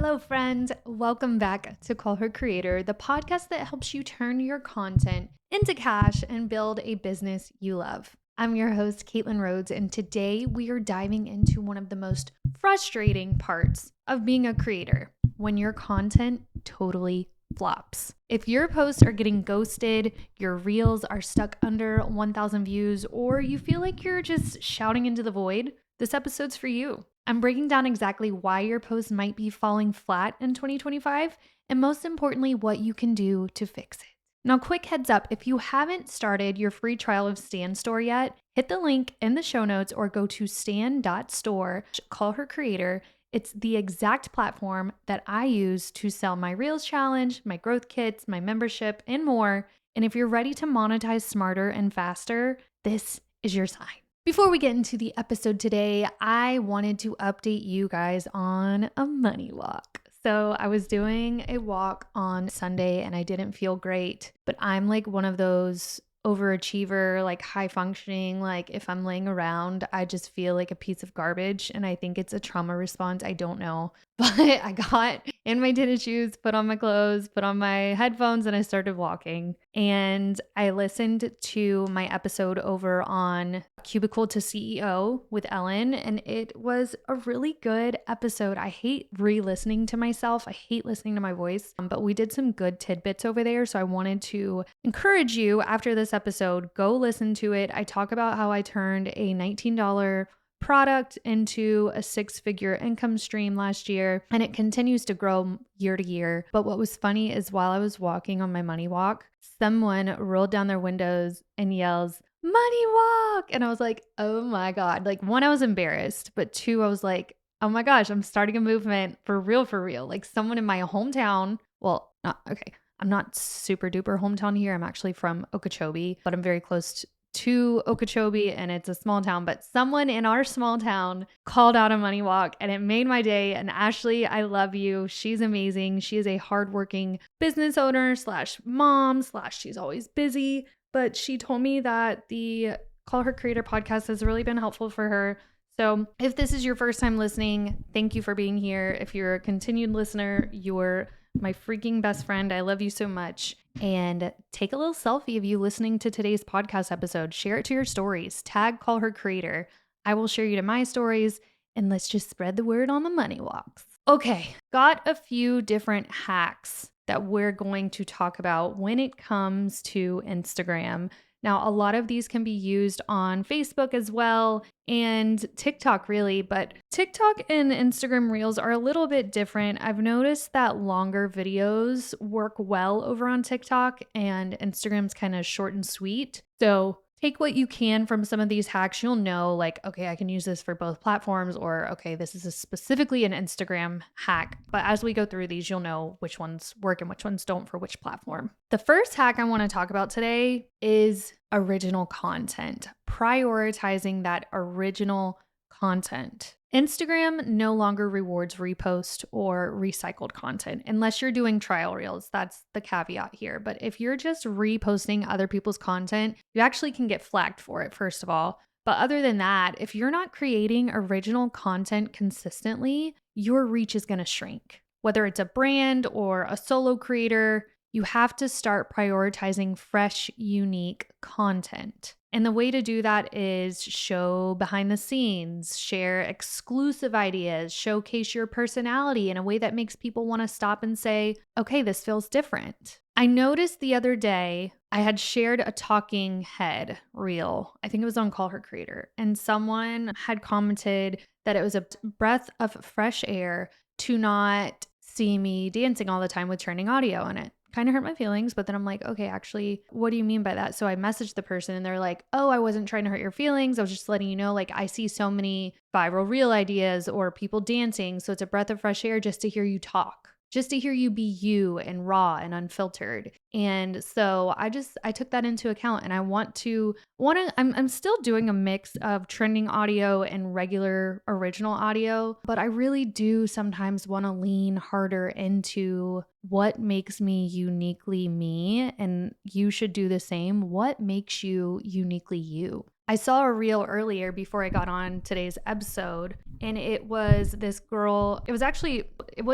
Hello, friend. Welcome back to Call Her Creator, the podcast that helps you turn your content into cash and build a business you love. I'm your host, Caitlin Rhodes, and today we are diving into one of the most frustrating parts of being a creator when your content totally flops. If your posts are getting ghosted, your reels are stuck under 1,000 views, or you feel like you're just shouting into the void, this episode's for you. I'm breaking down exactly why your post might be falling flat in 2025, and most importantly, what you can do to fix it. Now, quick heads up, if you haven't started your free trial of Stan Store yet, hit the link in the show notes or go to stan.store, call her creator. It's the exact platform that I use to sell my Reels Challenge, my growth kits, my membership, and more. And if you're ready to monetize smarter and faster, this is your sign. Before we get into the episode today, I wanted to update you guys on a money walk. So I was doing a walk on Sunday and I didn't feel great, but I'm like one of those overachiever, like high functioning, like if I'm laying around, I just feel like a piece of garbage. And I think it's a trauma response. I don't know. But I got in my tennis shoes, put on my clothes, put on my headphones, and I started walking. And I listened to my episode over on Cubicle to CEO with Ellen, and it was a really good episode. I hate re-listening to myself. I hate listening to my voice, but we did some good tidbits over there. So I wanted to encourage you after this episode, go listen to it. I talk about how I turned a $19 product into a six-figure income stream last year, and it continues to grow year to year. But what was funny is while I was walking on my money walk, someone rolled down their windows and yells, "Money walk!" And I was like, oh my God. Like, one, I was embarrassed, but two, I was like, oh my gosh, I'm starting a movement for real, for real. Like someone in my hometown, well, not okay. I'm not super duper hometown here. I'm actually from Okeechobee, but I'm very close to Okeechobee and it's a small town, but someone in our small town called out a money walk and it made my day. And Ashley, I love you. She's amazing. She is a hardworking business owner slash mom slash she's always busy, but she told me that the Call Her Creator podcast has really been helpful for her. So if this is your first time listening, thank you for being here. If you're a continued listener, you're my freaking best friend. I love you so much. And take a little selfie of you listening to today's podcast episode. Share it to your stories. Tag Call Her Creator. I will share you to my stories. And let's just spread the word on the money walks. Okay, got a few different hacks that we're going to talk about when it comes to Instagram. Now, a lot of these can be used on Facebook as well and TikTok really, but TikTok and Instagram Reels are a little bit different. I've noticed that longer videos work well over on TikTok and Instagram's kind of short and sweet. So take what you can from some of these hacks. You'll know like, okay, I can use this for both platforms, or okay, this is specifically an Instagram hack. But as we go through these, you'll know which ones work and which ones don't for which platform. The first hack I want to talk about today is original content, prioritizing that original content. Instagram no longer rewards repost or recycled content unless you're doing trial reels. That's the caveat here. But if you're just reposting other people's content, you actually can get flagged for it, first of all. But other than that, if you're not creating original content consistently, your reach is going to shrink. Whether it's a brand or a solo creator, you have to start prioritizing fresh, unique content. And the way to do that is show behind the scenes, share exclusive ideas, showcase your personality in a way that makes people want to stop and say, okay, this feels different. I noticed the other day I had shared a talking head reel. I think it was on Call Her Creator. And someone had commented that it was a breath of fresh air to not see me dancing all the time with trending audio in it. Kind of hurt my feelings, but then I'm like, okay, actually, what do you mean by that? So I messaged the person and they're like, oh, I wasn't trying to hurt your feelings. I was just letting you know, like, I see so many viral reel ideas or people dancing. So it's a breath of fresh air just to hear you talk, just to hear you be you and raw and unfiltered. And so I took that into account, and I'm still doing a mix of trending audio and regular original audio, but I really do sometimes want to lean harder into what makes me uniquely me, and you should do the same. What makes you uniquely you? I saw a reel earlier before I got on today's episode, and it was this girl. It was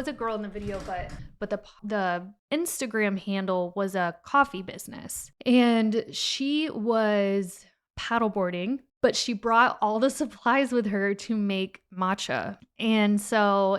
a girl in the video, but the Instagram handle was a coffee business, and she was paddleboarding, but she brought all the supplies with her to make matcha. And so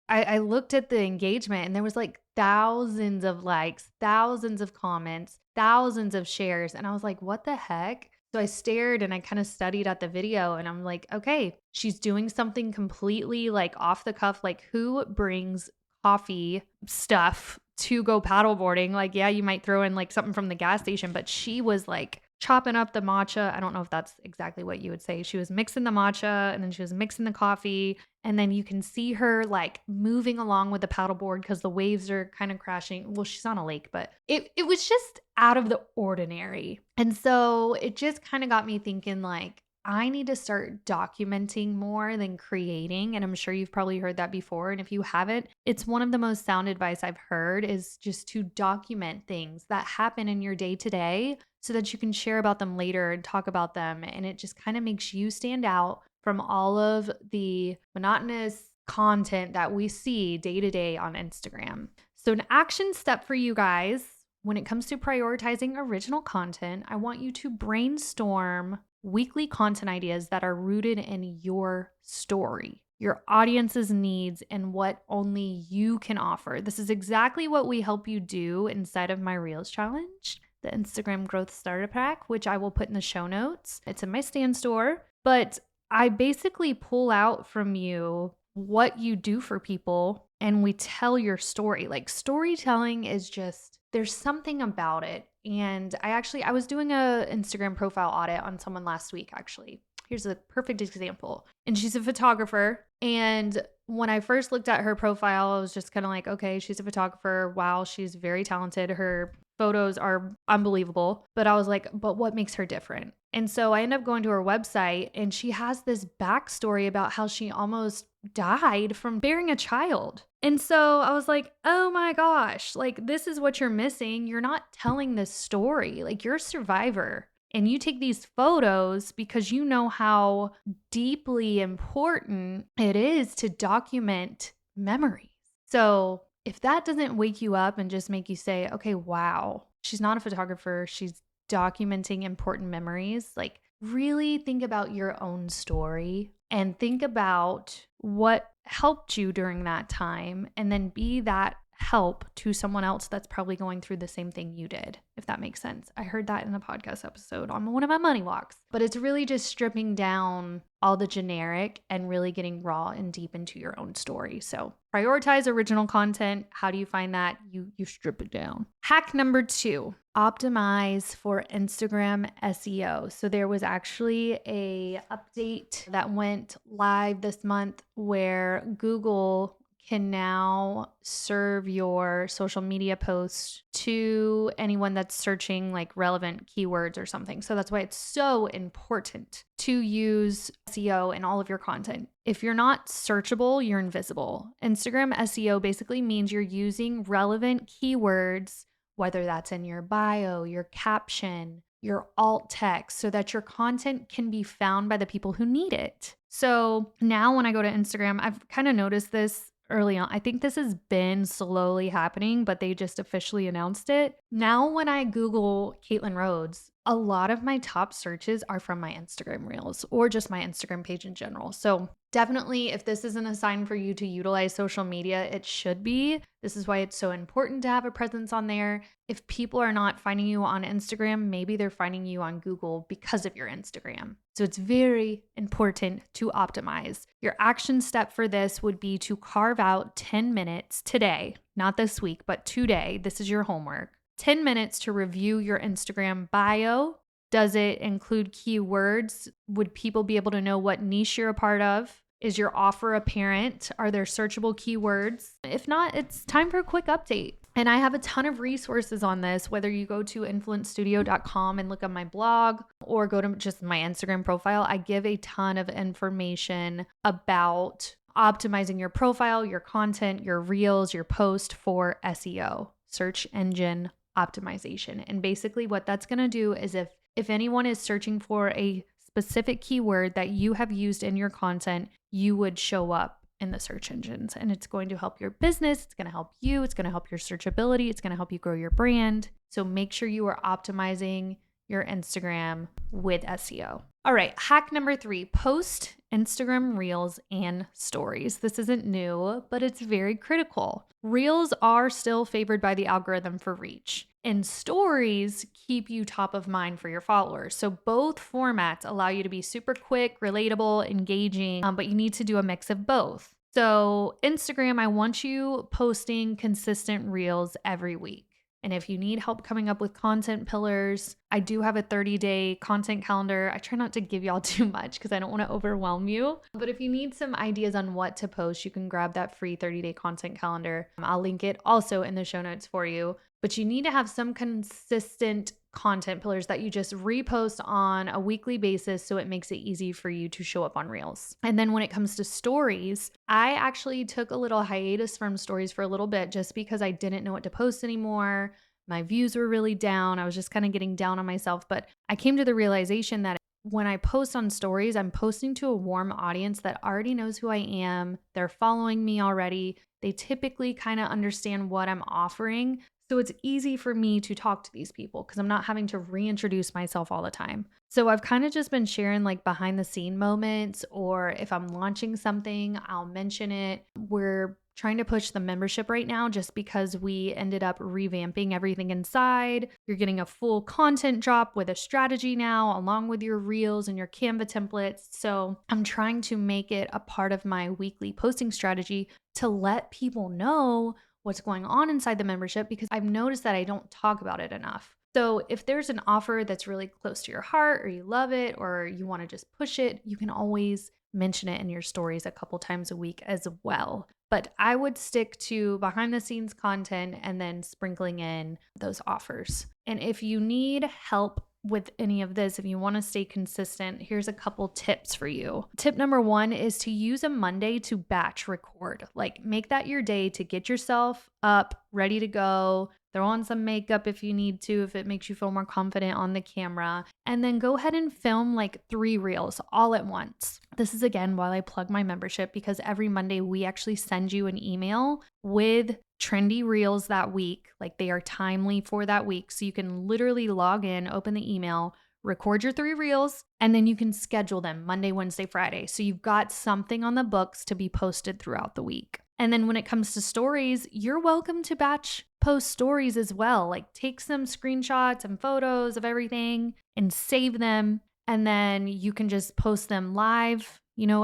I looked at the engagement, and there was like thousands of likes, thousands of comments, thousands of shares. And I was like, what the heck? So I stared and I kind of studied at the video, and I'm like, okay, she's doing something completely like off the cuff. Like, who brings coffee stuff to go paddleboarding? Like, yeah, you might throw in like something from the gas station, but she was like chopping up the matcha. I don't know if that's exactly what you would say. She was mixing the matcha, and then she was mixing the coffee. And then you can see her like moving along with the paddleboard because the waves are kind of crashing. Well, she's on a lake, but it was just out of the ordinary. And so it just kind of got me thinking, like, I need to start documenting more than creating. And I'm sure you've probably heard that before. And if you haven't, it's one of the most sound advice I've heard, is just to document things that happen in your day to day so that you can share about them later and talk about them. And it just kind of makes you stand out from all of the monotonous content that we see day to day on Instagram. So, an action step for you guys when it comes to prioritizing original content, I want you to brainstorm weekly content ideas that are rooted in your story, your audience's needs, and what only you can offer. This is exactly what we help you do inside of my Reels Challenge, the Instagram Growth Starter Pack, which I will put in the show notes. It's in my Stand store, but I basically pull out from you what you do for people and we tell your story. Like, storytelling is just, there's something about it. And I was doing a Instagram profile audit on someone last week, actually. Here's a perfect example. And she's a photographer. And when I first looked at her profile, I was just kind of like, okay, she's a photographer. Wow, she's very talented. Her photos are unbelievable. But I was like, but what makes her different? And so I ended up going to her website, and she has this backstory about how she almost died from bearing a child. And so I was like, oh my gosh, like, this is what you're missing. You're not telling this story. Like, you're a survivor. And you take these photos because you know how deeply important it is to document memories. So if that doesn't wake you up and just make you say, okay, wow, she's not a photographer, she's documenting important memories, like, really think about your own story and think about what helped you during that time, and then be that help to someone else that's probably going through the same thing you did, if that makes sense. I heard that in a podcast episode on one of my money walks, but it's really just stripping down all the generic and really getting raw and deep into your own story. So prioritize original content. How do you find that? You strip it down. Hack number 2, optimize for Instagram SEO. So there was actually a update that went live this month where Google can now serve your social media posts to anyone that's searching like relevant keywords or something. So that's why it's so important to use SEO in all of your content. If you're not searchable, you're invisible. Instagram SEO basically means you're using relevant keywords, whether that's in your bio, your caption, your alt text, so that your content can be found by the people who need it. So now when I go to Instagram, I've kind of noticed this early on. I think this has been slowly happening, but they just officially announced it. Now, when I Google Caitlin Rhodes, a lot of my top searches are from my Instagram Reels or just my Instagram page in general. So definitely, if this isn't a sign for you to utilize social media, it should be. This is why it's so important to have a presence on there. If people are not finding you on Instagram, maybe they're finding you on Google because of your Instagram. So it's very important to optimize. Your action step for this would be to carve out 10 minutes today, not this week, but today. This is your homework. 10 minutes to review your Instagram bio. Does it include keywords? Would people be able to know what niche you're a part of? Is your offer apparent? Are there searchable keywords? If not, it's time for a quick update. And I have a ton of resources on this, whether you go to influencestudio.com and look at my blog or go to just my Instagram profile. I give a ton of information about optimizing your profile, your content, your reels, your post for SEO, search engine optimization. And basically what that's going to do is if anyone is searching for a specific keyword that you have used in your content, you would show up in the search engines. And it's going to help your business. It's going to help you. It's going to help your searchability. It's going to help you grow your brand. So make sure you are optimizing your Instagram with SEO. All right, hack number 3, post Instagram Reels and Stories. This isn't new, but it's very critical. Reels are still favored by the algorithm for reach, and Stories keep you top of mind for your followers. So both formats allow you to be super quick, relatable, engaging, but you need to do a mix of both. So Instagram, I want you posting consistent Reels every week. And if you need help coming up with content pillars, I do have a 30-day content calendar. I try not to give y'all too much because I don't want to overwhelm you. But if you need some ideas on what to post, you can grab that free 30-day content calendar. I'll link it also in the show notes for you. But you need to have some consistent content pillars that you just repost on a weekly basis so it makes it easy for you to show up on Reels. And then when it comes to stories, I actually took a little hiatus from stories for a little bit just because I didn't know what to post anymore. My views were really down. I was just kind of getting down on myself. But I came to the realization that when I post on stories, I'm posting to a warm audience that already knows who I am. They're following me already. They typically kind of understand what I'm offering. So it's easy for me to talk to these people because I'm not having to reintroduce myself all the time. So I've kind of just been sharing like behind the scene moments, or if I'm launching something, I'll mention it. We're trying to push the membership right now just because we ended up revamping everything inside. You're getting a full content drop with a strategy now, along with your reels and your Canva templates. So I'm trying to make it a part of my weekly posting strategy to let people know what's going on inside the membership, because I've noticed that I don't talk about it enough. So if there's an offer that's really close to your heart, or you love it, or you want to just push it, you can always mention it in your stories a couple times a week as well. But I would stick to behind the scenes content and then sprinkling in those offers. And if you need help with any of this, if you want to stay consistent, here's a couple tips for you. Tip number 1 is to use a Monday to batch record. Like, make that your day to get yourself up, ready to go. Throw on some makeup if you need to, if it makes you feel more confident on the camera. And then go ahead and film like 3 reels all at once. This is again while I plug my membership, because every Monday we actually send you an email with trendy reels that week. Like, they are timely for that week. So you can literally log in, open the email, record your 3 reels, and then you can schedule them Monday, Wednesday, Friday. So you've got something on the books to be posted throughout the week. And then when it comes to stories, you're welcome to batch post stories as well. Like, take some screenshots and photos of everything and save them. And then you can just post them live,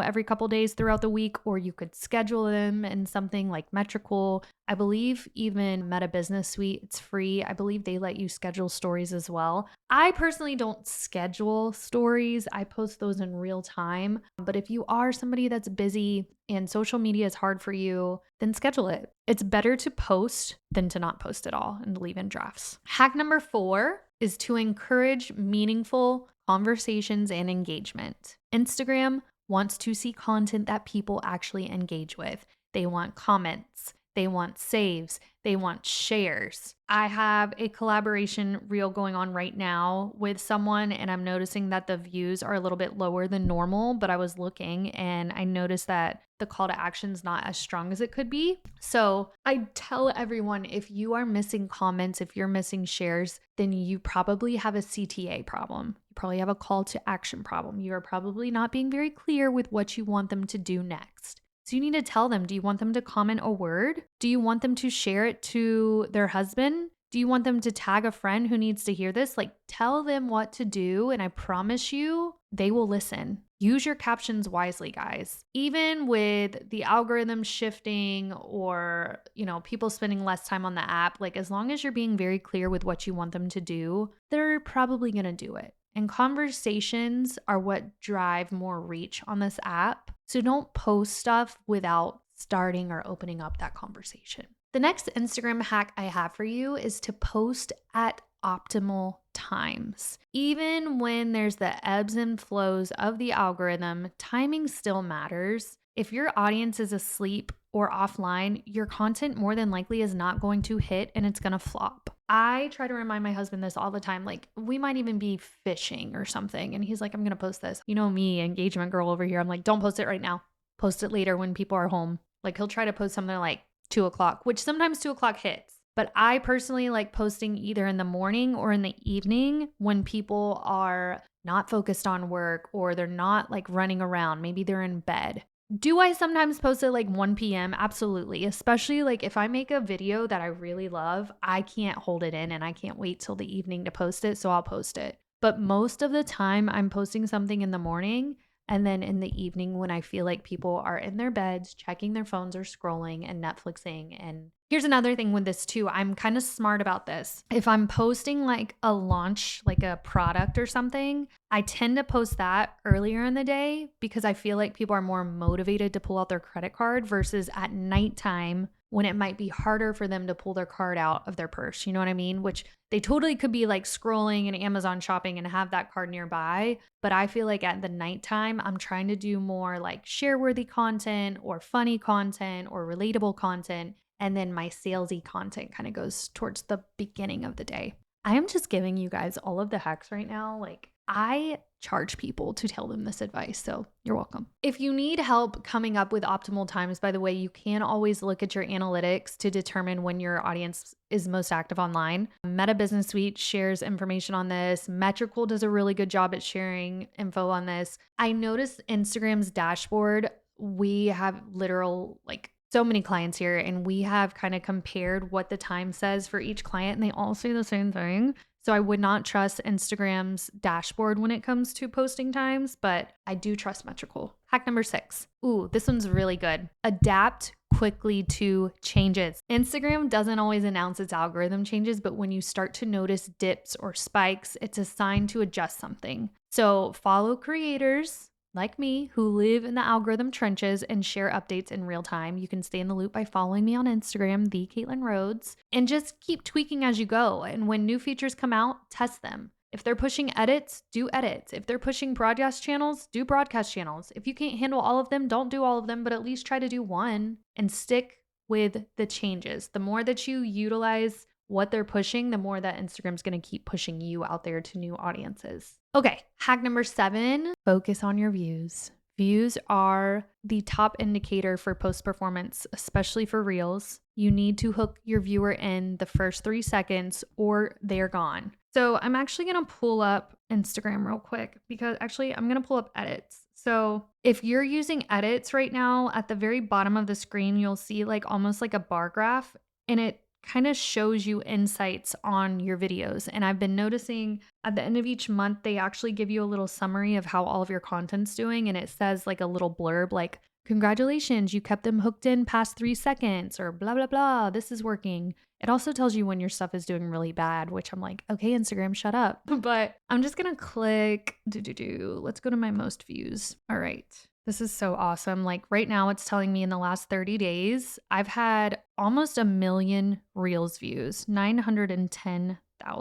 every couple days throughout the week, or you could schedule them in something like Metricool. I believe even Meta Business Suite, it's free. I believe they let you schedule stories as well. I personally don't schedule stories. I post those in real time. But if you are somebody that's busy and social media is hard for you, then schedule it. It's better to post than to not post at all and leave in drafts. Hack number 4 is to encourage meaningful conversations and engagement. Instagram wants to see content that people actually engage with. They want comments, they want saves, they want shares. I have a collaboration reel going on right now with someone, and I'm noticing that the views are a little bit lower than normal, but I was looking and I noticed that the call to action is not as strong as it could be. So I tell everyone, if you are missing comments, if you're missing shares, then you probably have a CTA problem. You probably have a call to action problem. You are probably not being very clear with what you want them to do next. So you need to tell them, do you want them to comment a word? Do you want them to share it to their husband? Do you want them to tag a friend who needs to hear this? Like, tell them what to do, and I promise you, they will listen. Use your captions wisely, guys. Even with the algorithm shifting or, people spending less time on the app, like, as long as you're being very clear with what you want them to do, they're probably going to do it. And conversations are what drive more reach on this app. So don't post stuff without starting or opening up that conversation. The next Instagram hack I have for you is to post at optimal times. Even when there's the ebbs and flows of the algorithm, timing still matters. If your audience is asleep or offline, your content more than likely is not going to hit and it's going to flop. I try to remind my husband this all the time. Like, we might even be fishing or something, and he's like, I'm going to post this. You know me, engagement girl over here. I'm like, don't post it right now. post it later when people are home. Like he'll try to post something like 2 o'clock, which sometimes 2 o'clock hits. But I personally like posting either in the morning or in the evening when people are not focused on work or they're not like running around. Maybe they're in bed. Do I sometimes post at like 1 p.m.? Absolutely. Especially like if I make a video that I really love, I can't hold it in and I can't wait till the evening to post it. So I'll post it. But most of the time, I'm posting something in the morning and then in the evening when I feel like people are in their beds, checking their phones or scrolling and Netflixing. And here's another thing with this too. I'm kind of smart about this. If I'm posting like a launch, like a product or something, I tend to post that earlier in the day because I feel like people are more motivated to pull out their credit card versus at nighttime when it might be harder for them to pull their card out of their purse. You know what I mean? Which they totally could be like scrolling and Amazon shopping and have that card nearby. But I feel like at the nighttime, I'm trying to do more like share-worthy content or funny content or relatable content. And then my salesy content kind of goes towards the beginning of the day. I am just giving you guys all of the hacks right now. Like I charge people to tell them this advice, so you're welcome. If you need help coming up with optimal times, by the way, you can always look at your analytics to determine when your audience is most active online. Meta Business Suite shares information on this. Metrical does a really good job at sharing info on this. I noticed Instagram's dashboard, we have literal like so many clients here and we have kind of compared what the time says for each client and they all say the same thing. So I would not trust Instagram's dashboard when it comes to posting times, but I do trust Metrical. Hack number 6. Ooh, this one's really good. Adapt quickly to changes. Instagram doesn't always announce its algorithm changes, but when you start to notice dips or spikes, it's a sign to adjust something. So follow creators like me, who live in the algorithm trenches and share updates in real time. You can stay in the loop by following me on Instagram, the Caitlin Rhodes, and just keep tweaking as you go. And when new features come out, test them. If they're pushing edits, do edits. If they're pushing broadcast channels, do broadcast channels. If you can't handle all of them, don't do all of them, but at least try to do one and stick with the changes. The more that you utilize what they're pushing, the more that Instagram's going to keep pushing you out there to new audiences. Okay, hack number 7, focus on your views. Views are the top indicator for post performance, especially for Reels. You need to hook your viewer in the first 3 seconds or they're gone. So I'm actually going to pull up Instagram real quick because actually I'm going to pull up edits. So if you're using edits right now, at the very bottom of the screen, you'll see like almost like a bar graph and it kind of shows you insights on your videos. And I've been noticing at the end of each month, they actually give you a little summary of how all of your content's doing. And it says like a little blurb like, congratulations, you kept them hooked in past 3 seconds or blah, blah, blah. This is working. It also tells you when your stuff is doing really bad, which I'm like, okay, Instagram, shut up. But I'm just going to click, let's go to my most views. All right. This is so awesome. Like right now it's telling me in the last 30 days, I've had almost 1 million Reels views, 910,000.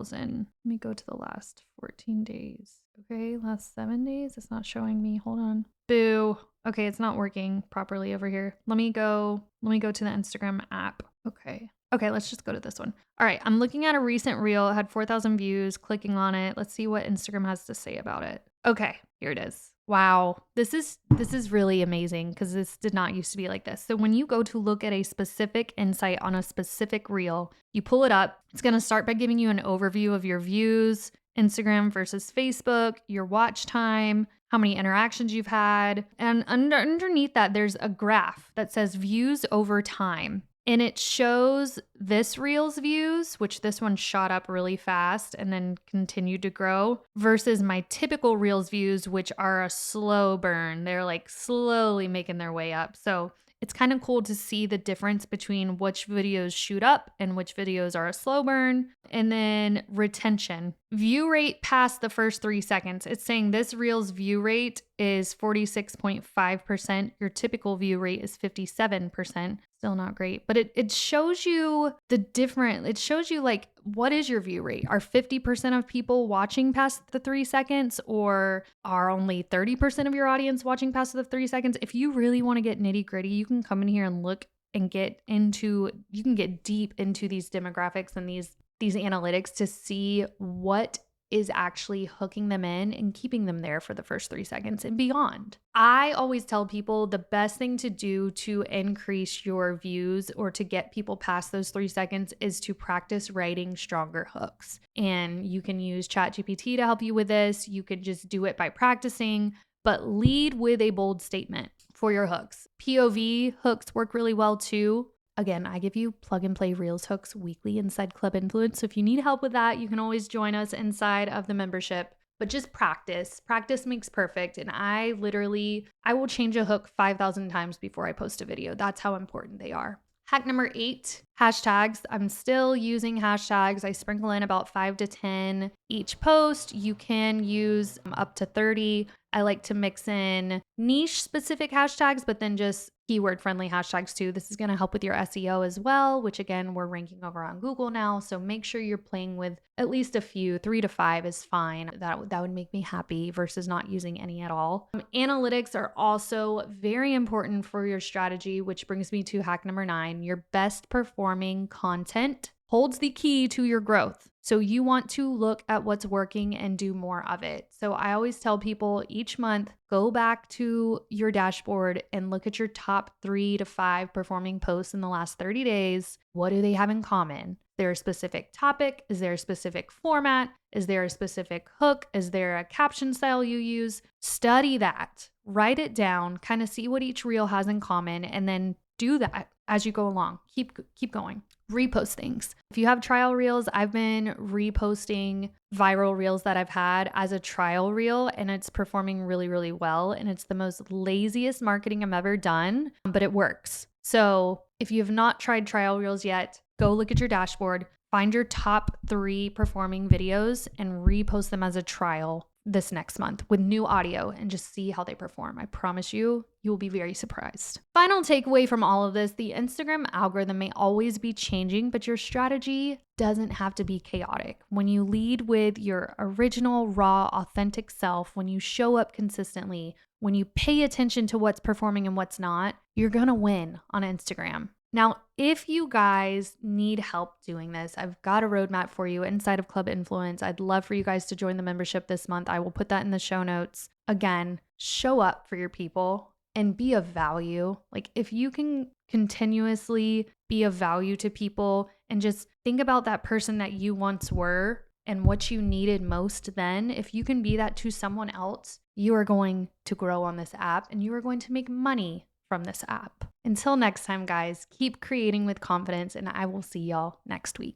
Let me go to the last 14 days. Okay, last 7 days. It's not showing me. Hold on. Boo. Okay, it's not working properly over here. Let me go to the Instagram app. Okay, let's just go to this one. All right, I'm looking at a recent reel. It had 4,000 views. Clicking on it. Let's see what Instagram has to say about it. Okay, here it is. Wow, this is really amazing because this did not used to be like this. So when you go to look at a specific insight on a specific reel, you pull it up. It's going to start by giving you an overview of your views, Instagram versus Facebook, your watch time, how many interactions you've had. And underneath that, there's a graph that says views over time. And it shows this reel's views, which this one shot up really fast and then continued to grow, versus my typical reels views, which are a slow burn. They're like slowly making their way up. So it's kind of cool to see the difference between which videos shoot up and which videos are a slow burn. And then retention. View rate past the first 3 seconds. It's saying this reel's view rate is 46.5%. Your typical view rate is 57%. Still not great, but it shows you it shows you like, what is your view rate? Are 50% of people watching past the 3 seconds, or are only 30% of your audience watching past the 3 seconds? If you really want to get nitty gritty, you can come in here and look and you can get deep into these demographics and these analytics to see what is actually hooking them in and keeping them there for the first 3 seconds and beyond. I always tell people the best thing to do to increase your views or to get people past those 3 seconds is to practice writing stronger hooks. And you can use ChatGPT to help you with this. You could just do it by practicing, but lead with a bold statement for your hooks. POV hooks work really well too. Again, I give you plug and play Reels hooks weekly inside Club Influence. So if you need help with that, you can always join us inside of the membership. But just practice. Practice makes perfect. And I will change a hook 5,000 times before I post a video. That's how important they are. Hack number 8, hashtags. I'm still using hashtags. I sprinkle in about 5 to 10 each post. You can use up to 30. I like to mix in niche specific hashtags, but then just keyword friendly hashtags too. This is going to help with your SEO as well, which again, we're ranking over on Google now. So make sure you're playing with at least a few. 3 to 5 is fine. That would make me happy versus not using any at all. Analytics are also very important for your strategy, which brings me to hack number 9. Your best performing content holds the key to your growth. So you want to look at what's working and do more of it. So I always tell people each month, go back to your dashboard and look at your top 3 to 5 performing posts in the last 30 days. What do they have in common? Is there a specific topic? Is there a specific format? Is there a specific hook? Is there a caption style you use? Study that, write it down, kind of see what each reel has in common, and then do that as you go along. Keep going. Repost things. If you have trial reels, I've been reposting viral reels that I've had as a trial reel, and it's performing really, really well. And it's the most laziest marketing I've ever done, but it works. So if you have not tried trial reels yet, go look at your dashboard, find your top 3 performing videos and repost them as a trial this next month with new audio and just see how they perform. I promise you will be very surprised. Final takeaway from all of this, the Instagram algorithm may always be changing, but your strategy doesn't have to be chaotic. When you lead with your original, raw, authentic self, when you show up consistently, when you pay attention to what's performing and what's not, you're gonna win on Instagram. Now, if you guys need help doing this, I've got a roadmap for you inside of Club Influence. I'd love for you guys to join the membership this month. I will put that in the show notes. Again, show up for your people and be of value. Like if you can continuously be of value to people and just think about that person that you once were and what you needed most then, if you can be that to someone else, you are going to grow on this app and you are going to make money from this app. Until next time, guys, keep creating with confidence, and I will see y'all next week.